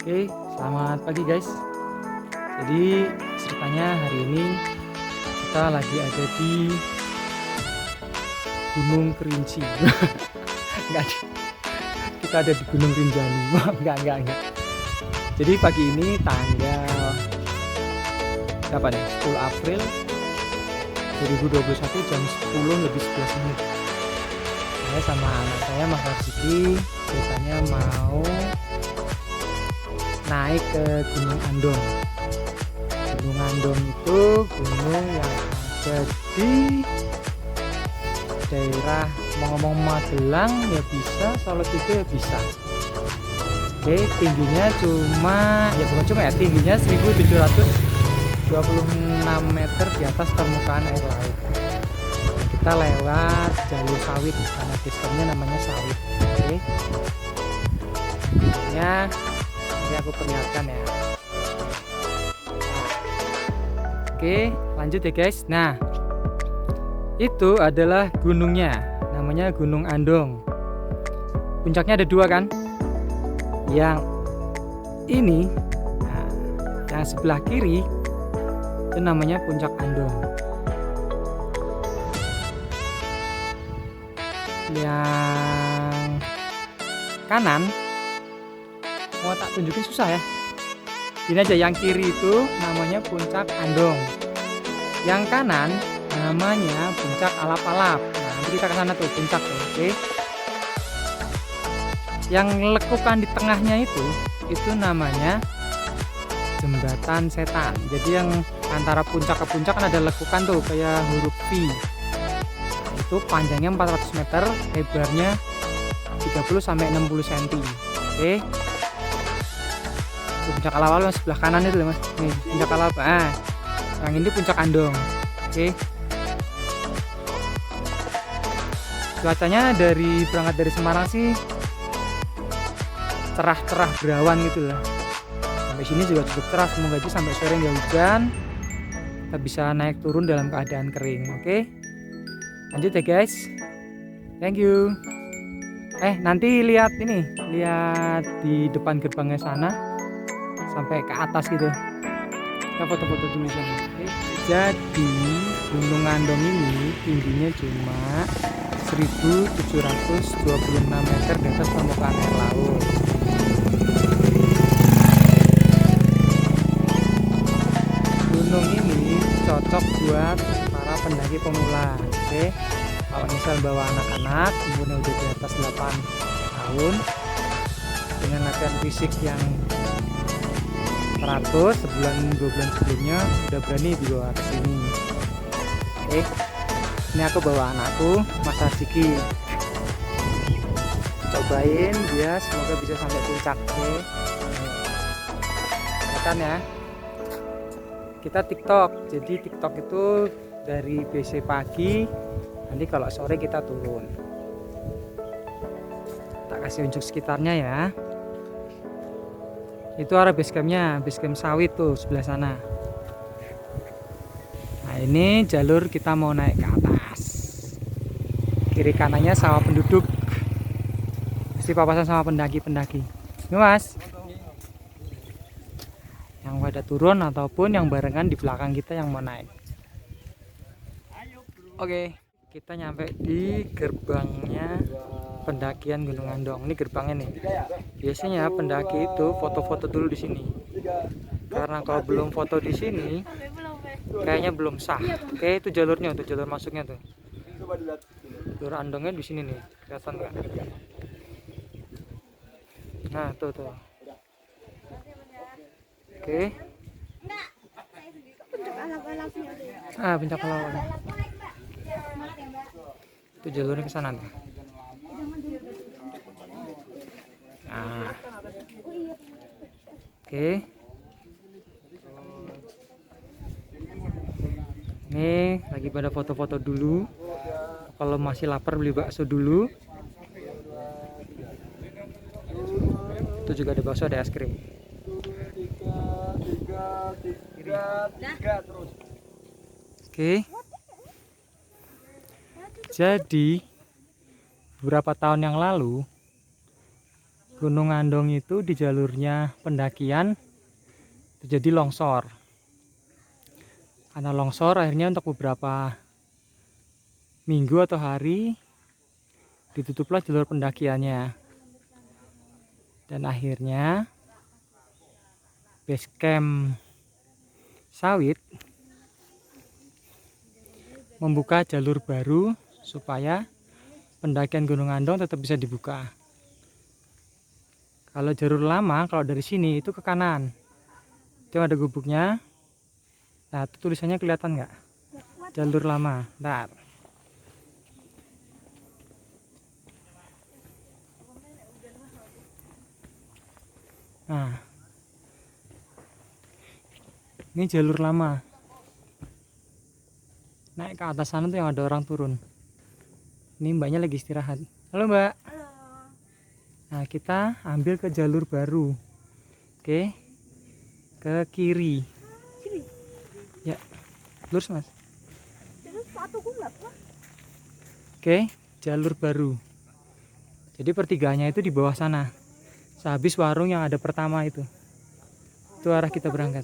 Oke, selamat pagi guys. Jadi ceritanya hari ini kita lagi ada di Gunung Kerinci. Enggak, kita ada di Gunung Rinjani. Enggak. Jadi pagi ini tanggal berapa nih? 10 April 2021 jam 10 lebih 11 menit. Saya sama anak saya Mas Arziki biasanya mau naik ke Gunung Andong. Gunung Andong itu gunung yang ada di daerah, mau ngomong Magelang ya bisa, Solo juga ya bisa. Oke, tingginya tingginya 1726 meter di atas permukaan air laut. Nah, kita lewat jalur sawit karena basecampnya namanya sawit. Oke, nanti aku perlihatkan ya. Oke, lanjut ya guys. Nah, itu adalah gunungnya, namanya Gunung Andong. Puncaknya ada dua kan? Yang ini, nah, yang sebelah kiri itu namanya Puncak Andong. Yang kanan, mau tak tunjukin susah ya. Ini aja, yang kiri itu namanya Puncak Andong. Yang kanan namanya Puncak Alap-Alap. Nah, nanti kita ke sana tuh puncak tuh, oke. Yang lekukan di tengahnya itu namanya Jembatan Setan. Jadi yang antara puncak ke puncak kan ada lekukan tuh kayak huruf V. Nah, itu panjangnya 400 meter, lebarnya 30 sampai 60 cm. Oke. Puncak Alap-Alap yang sebelah kanan itu Mas. Nih, Puncak Alap. Ah, yang ini Puncak Andong. Oke. Cuacanya berangkat dari Semarang sih cerah-cerah berawan gitu lah. Sampai sini juga cukup cerah, semoga aja sampai sore nggak hujan. Kita bisa naik turun dalam keadaan kering. Oke. Lanjut ya guys. Thank you. Nanti lihat di depan gerbangnya sana sampai ke atas gitu. Kita foto-foto dulu sana. Oke. Jadi Gunung Andong ini tingginya cuma 1726 meter di atas permukaan air laut. Gunung ini cocok buat para pendaki pemula. Oke. Kalau misal bawa anak-anak umurnya udah di atas 8 tahun dengan latihan fisik yang teratur, sebulan 2 bulan sebelumnya udah berani dibawa ke sini. Oke. Ini aku bawa anakku Mas Arziki, cobain dia, semoga bisa sampai puncak. Oke, kelihatan ya, kita TikTok, jadi TikTok itu dari BC pagi, nanti kalau sore kita turun. Tak kasih unjuk sekitarnya ya. Itu arah basecampnya, basecamp sawit tuh sebelah sana. Nah, ini jalur kita mau naik ke atas. Kiri kanannya sawah penduduk, pasti papasan sama pendaki-pendaki. Ini Mas, yang pada turun ataupun yang barengan di belakang kita yang mau naik. Oke, kita nyampe di gerbangnya pendakian Gunung Andong. Ini gerbangnya nih. Biasanya pendaki itu foto-foto dulu di sini. Karena kalau belum foto di sini, kayaknya belum sah. Oke, itu jalurnya, tuh jalur masuknya tuh. Jalur Andongnya di sini nih, kelihatan nggak? Nah, tuh. Oke. Puncak Alap-Alap. Itu jalurnya ke sana tuh. Nah. Oke. Nih, lagi pada foto-foto dulu. Kalau masih lapar beli bakso dulu. Itu juga ada bakso, ada es krim. Oke. Jadi beberapa tahun yang lalu Gunung Andong itu di jalurnya pendakian terjadi longsor. Karena longsor akhirnya untuk beberapa minggu atau hari ditutuplah jalur pendakiannya. Dan akhirnya base camp Sawit membuka jalur baru supaya pendakian Gunung Andong tetap bisa dibuka. Kalau jalur lama, kalau dari sini itu ke kanan, itu ada gubuknya. Nah, itu tulisannya kelihatan nggak? Jalur lama. Bentar. Nah, ini jalur lama. Naik ke atas sana tuh yang ada orang turun. Ini mbaknya lagi istirahat. Halo mbak. Halo. Nah, kita ambil ke jalur baru. Oke, ke kiri. Kiri. Ya, lurus mas. Terus sepatuku nggak apa? Oke, jalur baru. Jadi pertiganya itu di bawah sana. Sehabis warung yang ada pertama itu. Itu arah kita berangkat.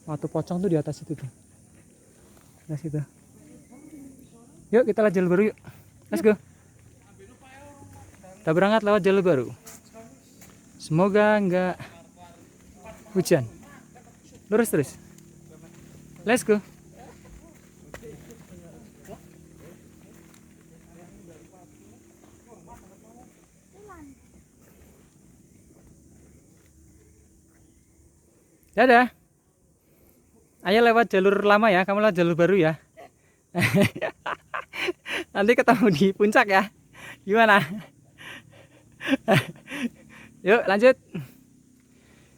Waktu pocong tuh di atas itu tuh. Nah situ. Yuk kita lewat jalur baru yuk. Let's go. Kita berangkat lewat jalur baru. Semoga enggak hujan. Lurus terus. Let's go. Dadah. Ayo lewat jalur lama ya, kamu lewat jalur baru ya. Nanti ketemu di puncak ya. Gimana? Yuk lanjut.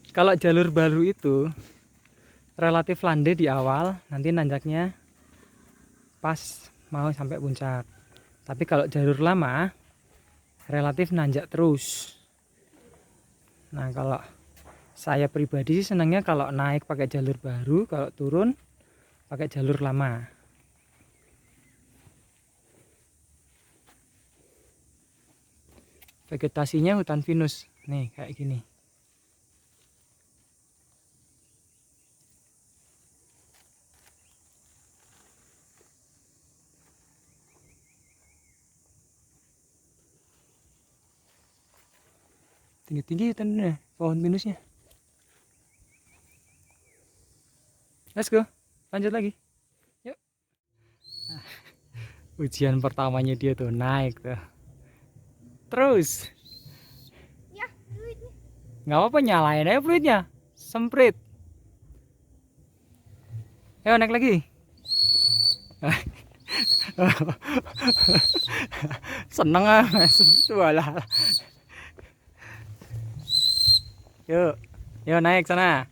Kalau jalur baru itu relatif landai di awal, nanti nanjaknya pas mau sampai puncak. Tapi kalau jalur lama relatif nanjak terus. Nah, kalau saya pribadi sih senangnya kalau naik pakai jalur baru, kalau turun pakai jalur lama. Vegetasinya hutan pinus, nih kayak gini. Tinggi-tinggi hutannya, pohon pinusnya. Let's go, lanjut lagi. Yuk. Ujian pertamanya dia tuh naik tuh. Terus. Ya, duitnya. Nggak apa-apa, nyalain aja fluidnya. Semprit. Ayo naik lagi. Seneng ah, semprit walah. Yuk, yuk naik sana.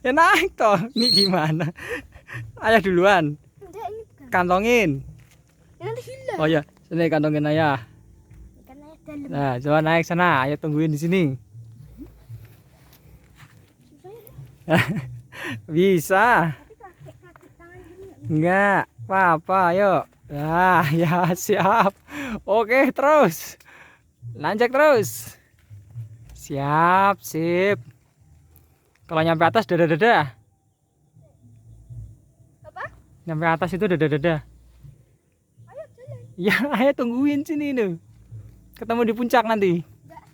Ya naik toh, ini gimana? Ayah duluan. Enggak, ini bukan. Kantongin. Ya, nanti hilang. Oh ya, sini kantongin ayah. Ikan air dalam. Nah, coba naik sana, ayah tungguin di sini. Bisa. Tapi kaki tangan gini nggak? Enggak, apa-apa, ayo. Nah, ya siap. Oke, terus. Lanjut terus. Siap, sip. Kalau nyampe atas dadah-dadah. Apa? Nyampe atas itu dadah-dadah. Ayo jalan. Ya, ayo tungguin sini nih. Ketemu di puncak nanti. Enggak.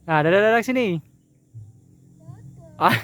Nah, dadah-dadah sini. Ah.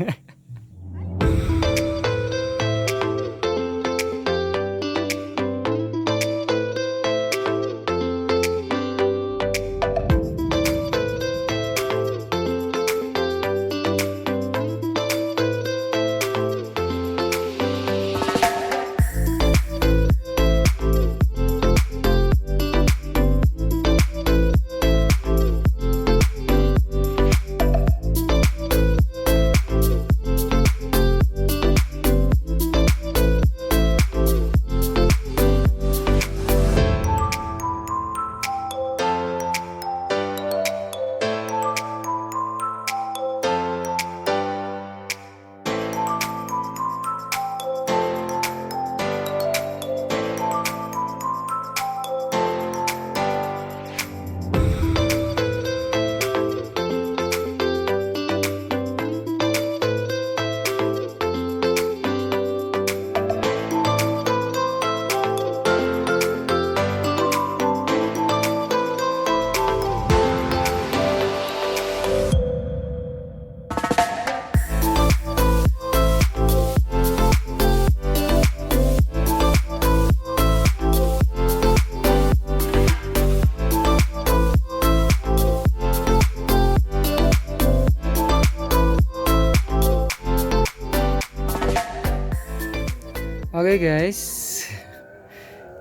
Oke guys,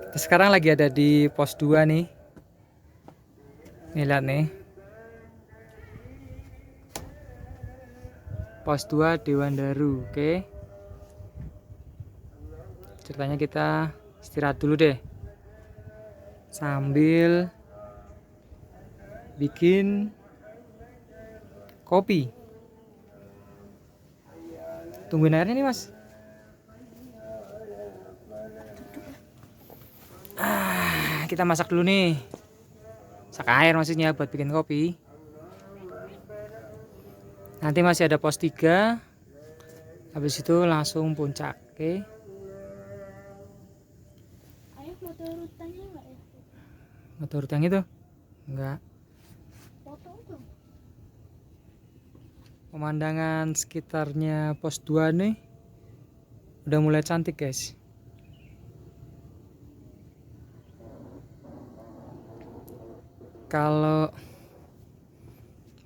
kita sekarang lagi ada di pos 2 nih. Nih lihat nih, pos 2 Dewan Daru. Oke, ceritanya kita istirahat dulu deh sambil bikin kopi. Tungguin airnya nih mas. Kita masak dulu nih, masak air maksudnya buat bikin kopi. Nanti masih ada pos 3, habis itu langsung puncak. Oke, Ayah mau urutannya nggak ya? motor yang itu enggak. Foto dong. Pemandangan sekitarnya pos 2 nih udah mulai cantik guys. Kalau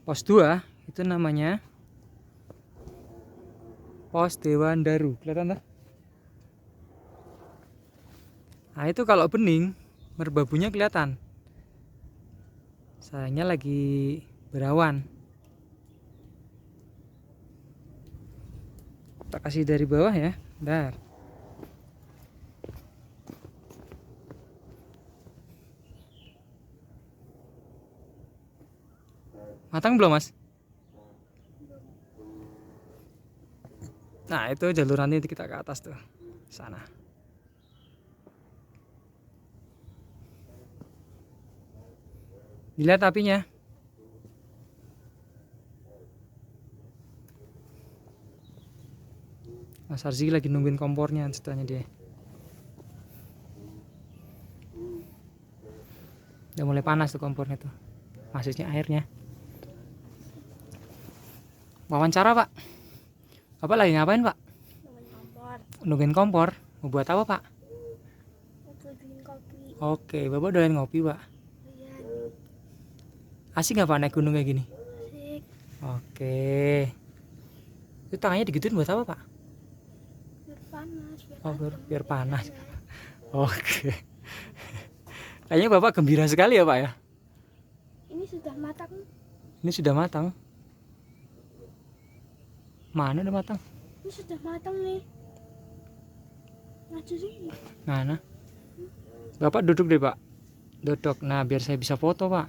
pos 2 itu namanya pos Dewan Daru, kelihatan tak? Nah itu kalau bening merbabunya kelihatan. Sayangnya lagi berawan. Tak kasih dari bawah ya, bentar. Matang belum mas? Nah itu jalur nanti kita ke atas tuh, sana. Dilihat apinya. Mas Arzi lagi nungguin kompornya ceritanya dia. Udah mulai panas tuh kompornya tuh, maksudnya airnya. Wawancara pak, Bapak lagi ngapain pak? Nungguin kompor. Nungguin kompor, mau buat apa pak? Mau bikin kopi. Oke, Bapak doyan ngopi pak. Iya. Asik nggak pak naik gunung kayak gini? Asik. Oke. Itu tangannya digituin buat apa pak? Biar panas. Oh biar panas. Iya. Oke. Kayaknya Bapak gembira sekali ya pak ya? Ini sudah matang. Ini sudah matang. Mana udah matang? Ini sudah matang nih. Maju sini. Mana? Bapak duduk deh pak. Duduk. Nah biar saya bisa foto pak.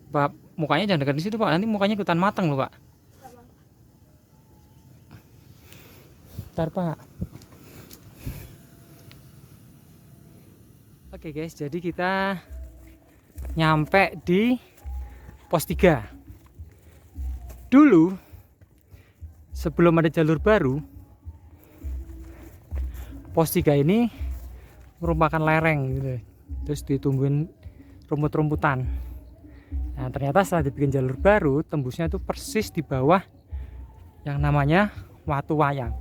Pak mukanya jangan dekat di situ pak. Nanti mukanya ikutan matang loh pak. Gak apa-apa. Ntar pak. Oke guys, jadi kita nyampe di pos 3. Dulu sebelum ada jalur baru, pos 3 ini merupakan lereng gitu. Terus ditumbuhin rumput-rumputan. Nah, ternyata setelah dibikin jalur baru, tembusnya itu persis di bawah yang namanya Watu Wayang.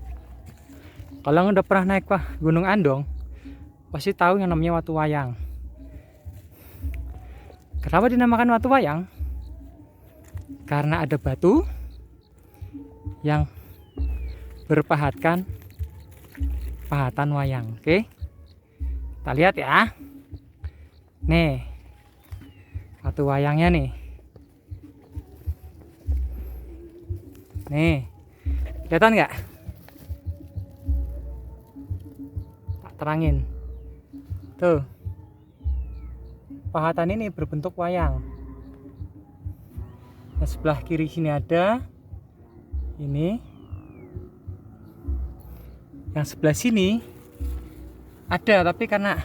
Kalau udah pernah naik Gunung Andong, pasti tahu yang namanya Watu Wayang. Kenapa dinamakan Watu Wayang? Karena ada batu yang berpahatkan pahatan wayang. Oke, kita lihat ya. Nih Watu Wayangnya nih. Nih, kelihatan nggak? Tak terangin. Tuh, pahatan ini berbentuk wayang. Nah, sebelah kiri sini ada ini. Yang sebelah sini ada, tapi karena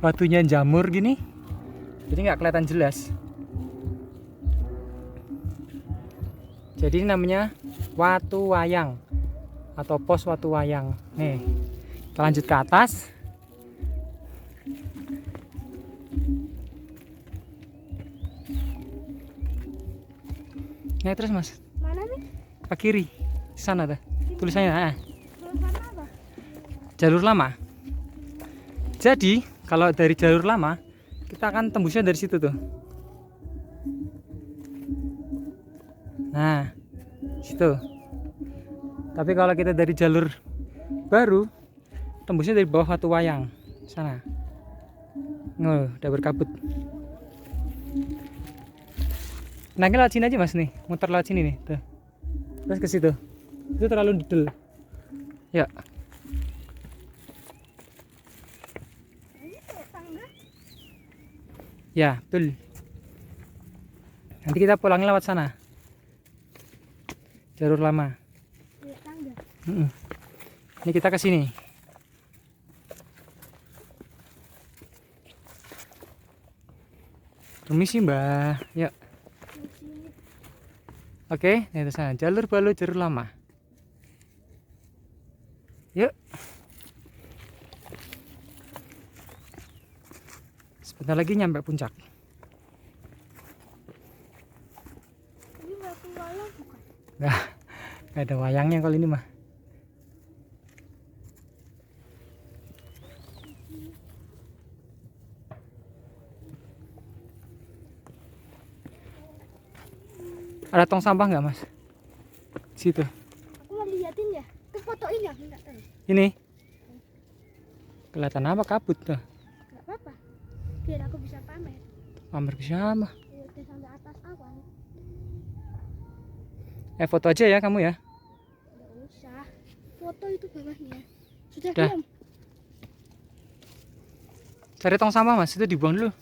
batunya jamur gini, jadi nggak kelihatan jelas. Jadi ini namanya Watu Wayang atau pos Watu Wayang. Nih, kita lanjut ke atas. Nah terus mas, Mana nih? ke kiri, di sana dah tulisannya. Nah, Tulisan apa? jalur lama. Jadi kalau dari jalur lama kita akan tembusnya dari situ tuh. Nah, situ. Tapi kalau kita dari jalur baru tembusnya dari bawah Watu Wayang sana. Udah berkabut. Naiknya lewat sini aja mas nih, muter lewat sini nih, tuh. Terus ke situ. Itu terlalu didel. Ya. Ini kayak tangga. Ya, betul. Nanti kita pulangnya lewat sana. Jalur lama. Kayak tangga. Ini kita ke sini. Permisi Mbak. Ya. Di sini. Oke, itu sana. Jalur baru, jalur lama. Yuk. Sebentar lagi nyampe puncak. Ini Watu Wayang bukan? Nggak ada wayangnya kalau ini mah. Ada tong sampah nggak mas? Situ. Aku mau liatin ya. Terus fotoin ya, enggak tahu. Ini. Kelihatan apa kabut tuh? Enggak apa-apa. Biar aku bisa pamer. Pamer ke siapa? Ya, udah sampai atas awan. Foto aja ya kamu ya. Enggak usah. Foto itu bawahnya. Sudah Udah. belum? Cari tong sampah mas, itu dibuang dulu.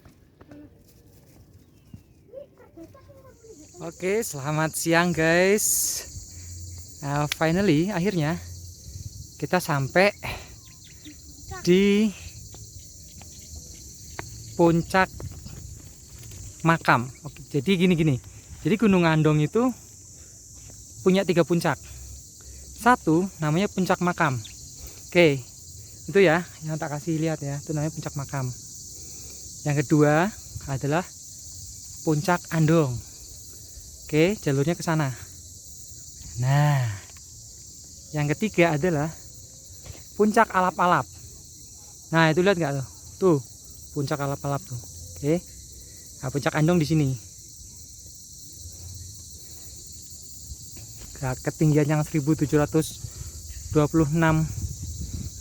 Oke, selamat siang guys. Finally, akhirnya kita sampai di puncak makam. Oke, jadi gini. Jadi Gunung Andong itu punya 3 puncak. Satu namanya puncak makam. Oke, itu ya yang tak kasih lihat ya, itu namanya puncak makam. Yang kedua adalah puncak Andong. Oke, jalurnya ke sana. Nah, yang ketiga adalah puncak alap-alap. Nah, itu lihat nggak tuh? Tuh, puncak alap-alap tuh. Oke. Nah, puncak Andong di sini. Ketinggian yang 1726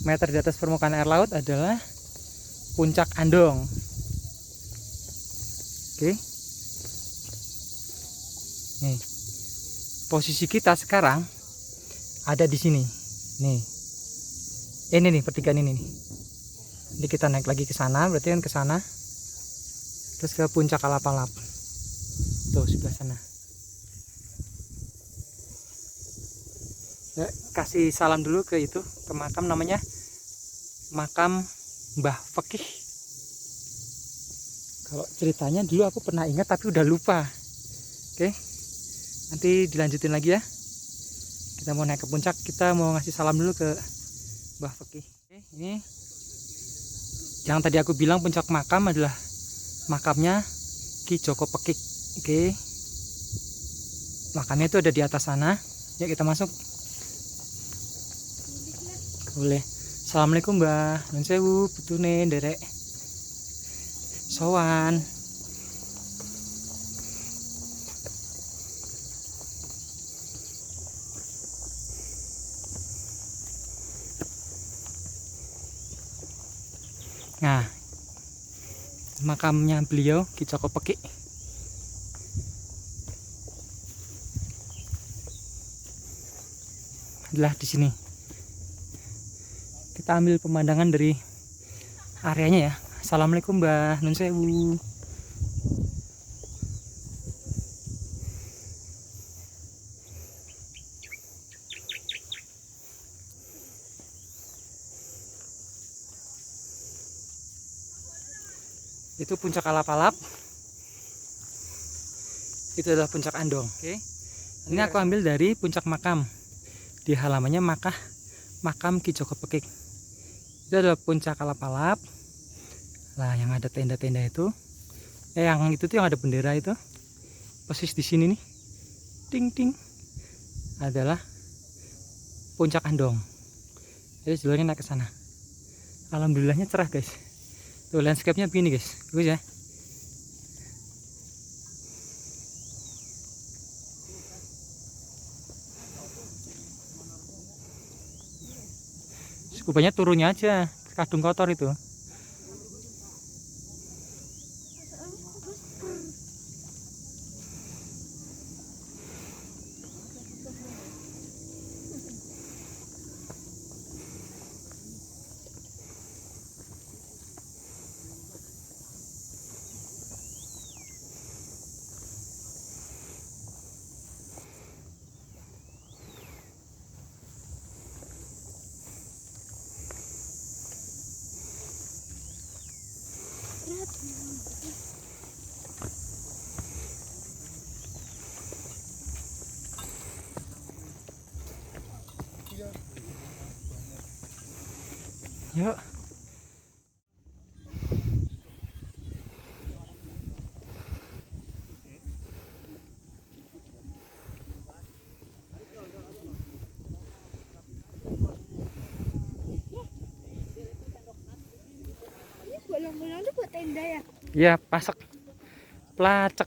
meter di atas permukaan air laut adalah puncak Andong. Oke. Nih, posisi kita sekarang ada di sini. Nih, ini nih pertigaan ini nih. Jadi kita naik lagi ke sana, berarti kan ke sana, terus ke puncak alap-alap. Tuh sebelah sana. Ya, kasih salam dulu ke itu, ke makam namanya makam Mbah Fakih. Kalau ceritanya dulu aku pernah ingat tapi udah lupa. Oke. Nanti dilanjutin lagi ya. Kita mau naik ke puncak, kita mau ngasih salam dulu ke Mbah Fakih. Oke, ini yang tadi aku bilang puncak makam adalah makamnya Ki Joko Pekik. Oke. Makamnya itu ada di atas sana. Yuk kita masuk. Boleh. Assalamualaikum Mbah. Nun sewu, putune derek. Sowan. Nah, makamnya beliau Ki Joko Pekik. Adalah di sini. Kita ambil pemandangan dari areanya ya. Assalamualaikum Mbah, nun sewu. Itu puncak alap-alap. Itu adalah puncak Andong. Oke. Ini aku ambil dari puncak makam. Di halamannya makam Ki Joko Pekik. Itu adalah puncak alap-alap. Lah yang ada tenda-tenda itu. Yang itu tuh yang ada bendera itu. Persis di sini nih. Ting ting. Adalah puncak Andong. Jadi jalurnya naik ke sana. Alhamdulillahnya cerah guys. Tuh landscape-nya begini guys. Bagus ya. Ubahnya turunnya aja, kadung kotor itu. Yuk. Ini bolong-bolong itu buat tenda ya? Ya, pasak. Placek.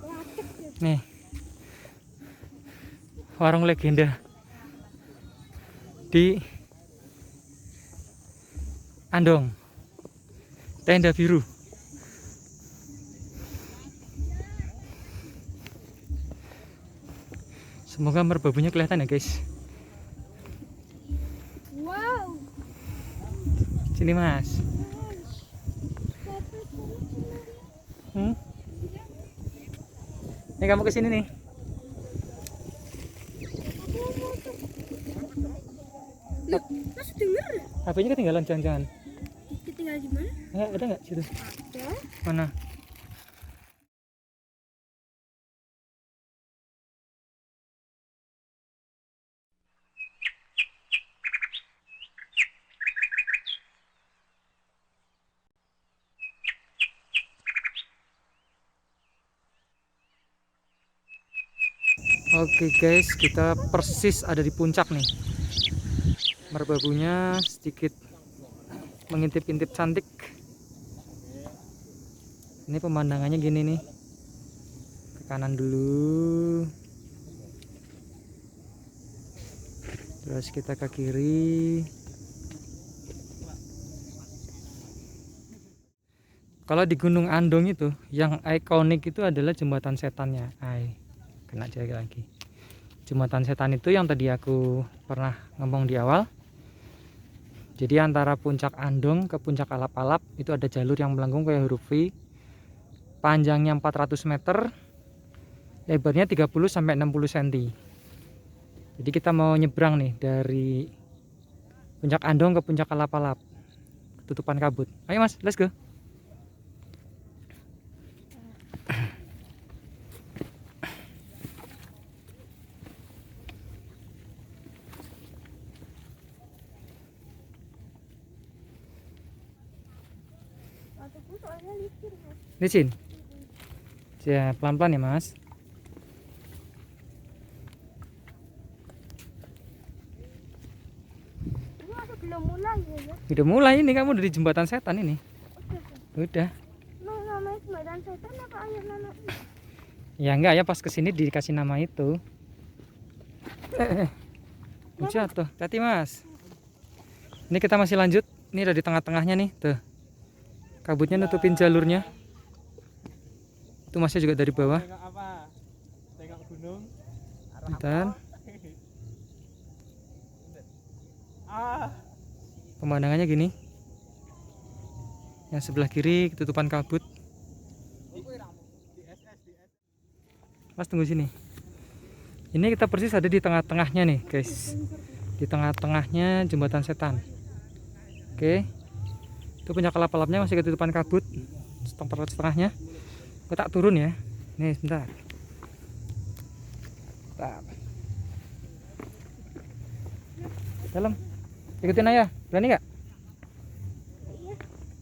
Lacek ya. Nih. Warung legenda di Andong. Tenda biru. Semoga merbabunya kelihatan ya, guys. Wow. Sini, Mas. Nih kamu kesini nih. Loh, masih denger? HP-nya ketinggalan jangan-jangan. Ketinggalan di mana? Ada nggak situ? Ya. Mana? Oke guys, kita persis ada di puncak nih. Merbabunya sedikit mengintip-intip cantik. Ini pemandangannya gini nih. Ke kanan dulu. Terus kita ke kiri. Kalau di Gunung Andong itu, yang ikonik itu adalah jembatan setannya. Kena jaga lagi. Jembatan setan itu yang tadi aku pernah ngomong di awal. Jadi antara puncak Andong ke puncak Alap-Alap itu ada jalur yang melengkung kayak huruf V. Panjangnya 400 meter, lebarnya 30 sampai 60 cm. Jadi kita mau nyebrang nih dari puncak Andong ke puncak Alap-Alap. Tutupan kabut. Ayo Mas, let's go. Aku soalnya licin, Mas. Licin. Ya, pelan-pelan ya Mas. Ini masih belum mulai ya? Udah mulai ini, kamu dari jembatan setan ini. Udah. Mau namanya jembatan setan apa air namanya? Ya enggak ya, pas kesini dikasih nama itu. Jatuh, hati Mas. Ini kita masih lanjut. Ini udah di tengah-tengahnya nih, tuh. Kabutnya nutupin jalurnya. Itu Masnya juga dari bawah. Tengok apa? Tengok gunung. Bentar. Pemandangannya gini. Yang sebelah kiri ketutupan kabut. Mas tunggu sini. Ini kita persis ada di tengah-tengahnya nih, guys. Di tengah-tengahnya jembatan setan. Oke. Itu punya kelap-kelapnya masih ketutupan kabut. Setengahnya. Aku tak turun ya. Nih sebentar. Dalam. Ikutin ayah. Berani nggak?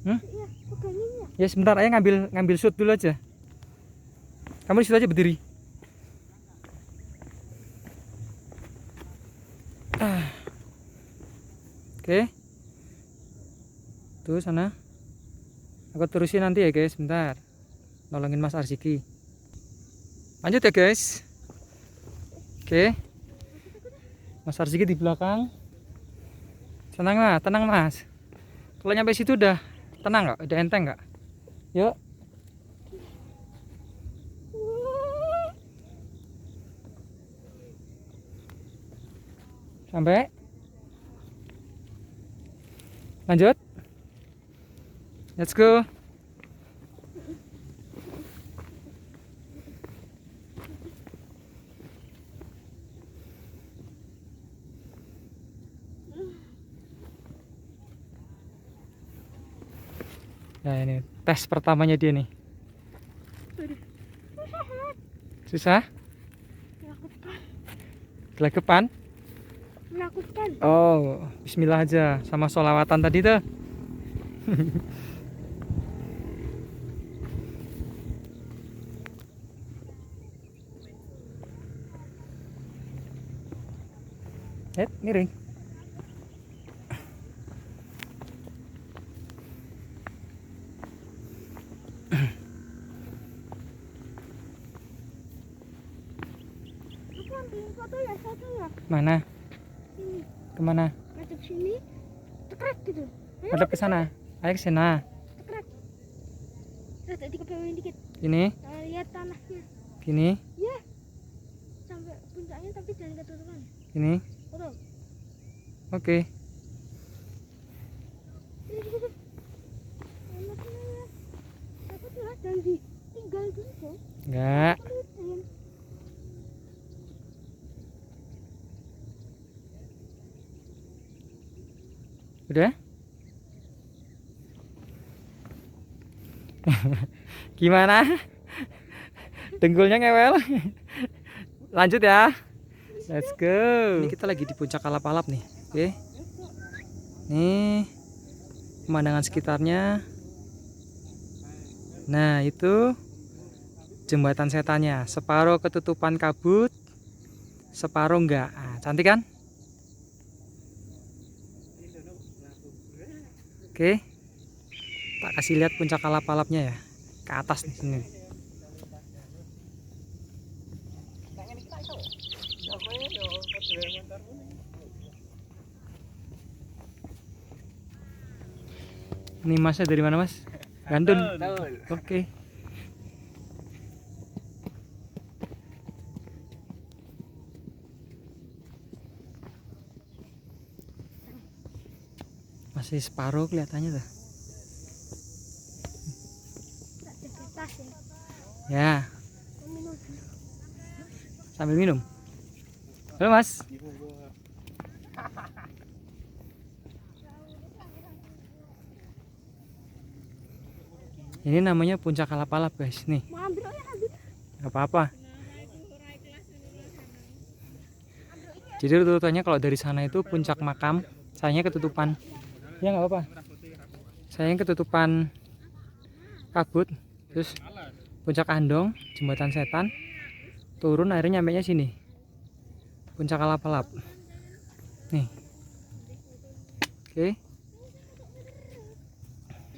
Iya, pegangin ya. Ya sebentar, ayah ngambil shoot dulu aja. Kamu di situ aja berdiri. Oke. Tuh sana. Aku terusin nanti ya guys, bentar. Nolongin Mas Arsiki. Lanjut ya guys. Oke. Mas Arziki di belakang. Tenang mas. Kalau nyampe situ udah tenang nggak? Udah enteng nggak? Yuk. Sampai. Lanjut. Let's go. Nah ini tes pertamanya dia nih. Susah? Menakutkan. Gelegepan? Menakutkan. Oh, bismillah aja sama sholawatan tadi tuh. Miring. Aku ambil foto ya satu ya. Mana? Ini. Kemana? Ngadep sini. Tekrek gitu. Ada ke sana. Ayo ke sana. Tekrek. Rada dikepewain dikit. Ini, Nah, lihat tanahnya. gini, Ya. Sampai puncaknya tapi jangan ketutupan. ini. Foto. Oke. Anaknya. Aku tuh dan ditinggal dulu. Enggak. Lihatin. Udah? Gimana? Dengkulnya ngewel. Lanjut ya. Let's go. Ini kita lagi di puncak Kalapalap nih. Oke. Nih pemandangan sekitarnya. Nah, itu jembatan setannya. Separuh ketutupan kabut, separuh enggak. Nah, cantik kan? Oke. Tak kasih lihat puncak Kalapalapnya ya. Ke atas nih sini. Ini masnya dari mana mas? Gandun. Oke. Masih separuh kelihatannya tuh. Tak jaga tas ya. Ya, Minum. sambil minum. Halo mas. Ini namanya puncak Kalapalap guys. Nih, Mau ambil ya ambil. nggak apa-apa. Jadi rututannya kalau dari sana itu puncak makam, sayangnya ketutupan. Ya nggak apa-apa. Sayangnya ketutupan kabut. Terus puncak Andong, jembatan setan. Turun akhirnya nyampe nya sini. Puncak Kalapalap. Nih. Oke.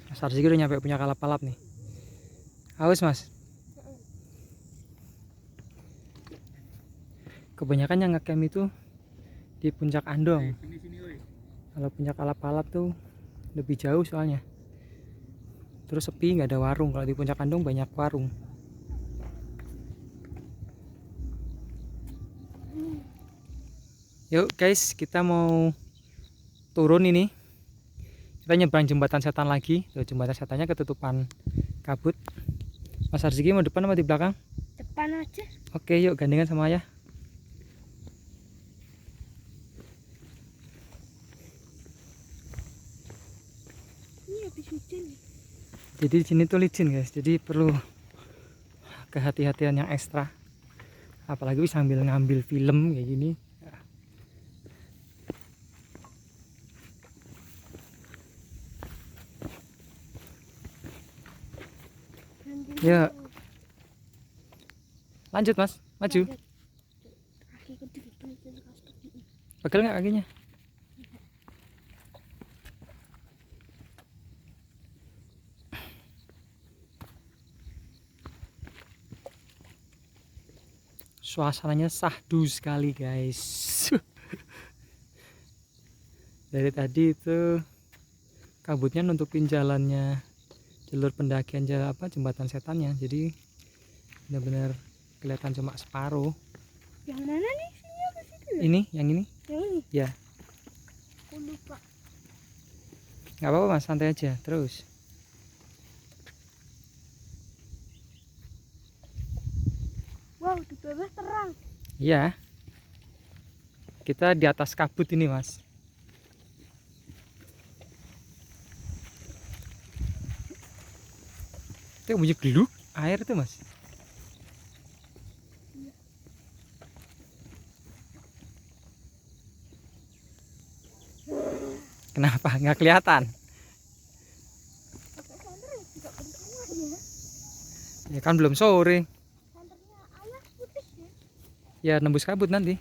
Mas Arziki udah nyampe puncak Kalapalap nih. Haus mas. Kebanyakan yang ngecamp itu di puncak Andong. Kalau puncak Kalapalap tuh lebih jauh soalnya. Terus sepi, nggak ada warung. Kalau di puncak Andong banyak warung. Yuk guys, kita mau turun ini. Kita nyebrang jembatan setan lagi. Tuh, jembatan setannya ketutupan kabut. Mas Arziki mau depan apa di belakang? Depan aja. Oke, yuk gandengan sama ayah. Ini habis hujan nih. Jadi di sini tuh licin guys. Jadi perlu kehati-hatian yang ekstra. Apalagi sambil ngambil film kayak gini. Ya. Lanjut mas, maju. Kaki kedua itu kaki. Pegel nggak kakinya? Suasananya sahdu sekali guys. Dari tadi itu kabutnya nutupin jalannya, jalur pendakian jembatan setannya, jadi benar-benar kelihatan cuma separuh. Yang mana nih? Sini apa situ ya? Ini, yang ini, Yang ini? ya. Aku lupa. Nggak apa-apa mas, santai aja terus. Wow, di bawah terang. Iya, kita di atas kabut ini mas. Itu bunyi geluk air tuh mas. Kenapa nggak kelihatan? Pakai senter ya juga bentuknya ya. Ya kan belum sore. Senternya ayah putih ya. Ya nembus kabut nanti.